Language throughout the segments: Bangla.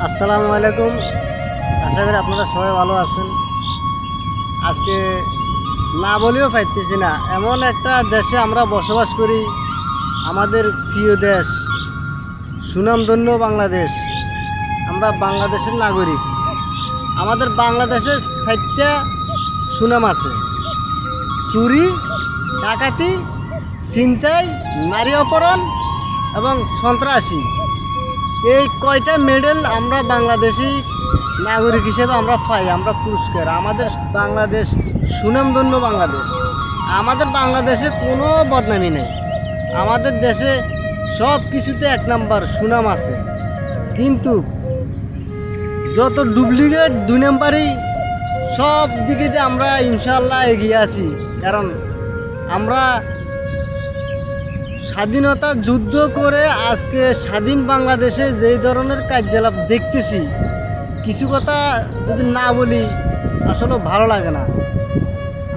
আসসালামু আলাইকুম। আশা করি আপনারা সবাই ভালো আছেন। আজকে না বলেও পাইতেছি না, এমন একটা দেশে আমরা বসবাস করি, আমাদের প্রিয় দেশ, সুনামধন্য বাংলাদেশ। আমরা বাংলাদেশের নাগরিক। আমাদের বাংলাদেশের 4টা সুনাম আছে: চুরি, ডাকাতি, ছিনতাই, নারী অপহরণ এবং সন্ত্রাসী। এই কয়টা মেডেল আমরা বাংলাদেশি নাগরিক হিসেবে আমরা পাই, আমরা পুরস্কার। আমাদের বাংলাদেশ সুনামধন্য বাংলাদেশ। আমাদের বাংলাদেশে কোনো বদনামি নেই। আমাদের দেশে সব কিছুতে 1 নাম্বার সুনাম আছে, কিন্তু যত ডুপ্লিকেট 2 নাম্বারই। সব দিকেতে আমরা ইনশাল্লাহ এগিয়ে আছি, কারণ আমরা স্বাধীনতা যুদ্ধ করে আজকে স্বাধীন বাংলাদেশে যেই ধরনের কার্যকলাপ দেখতেছি, কিছু কথা যদি না বলি আসলে ভালো লাগে না।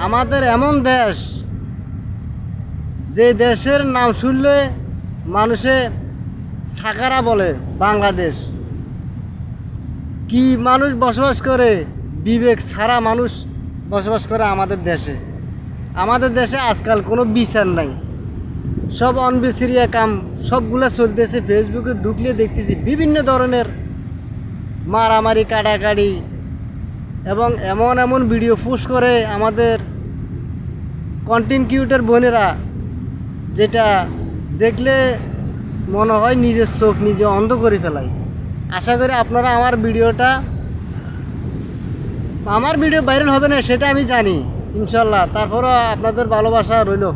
আমাদের এমন দেশ, যে দেশের নাম শুনলে মানুষে সাকারা বলে বাংলাদেশ। কি মানুষ বসবাস করে, বিবেক ছাড়া মানুষ বসবাস করে আমাদের দেশে। আমাদের দেশে আজকাল কোনো বিচার নাই, সব অনবিচারিয়া কাম সবগুলো চলতেছে। ফেসবুকে ঢুকলে দেখতেছি বিভিন্ন ধরনের মারামারি, কাটাকাটি এবং এমন এমন ভিডিও পোস্ট করে আমাদের কন্টেন্ট ক্রিয়েটর বোনেরা, যেটা দেখলে মনে হয় নিজের চোখ নিজে অন্ধ করে ফেলাই। আশা করি আপনারা আমার ভিডিও ভাইরাল হবে না সেটা আমি জানি ইনশাল্লাহ, তারপরও আপনাদের ভালোবাসা রইল।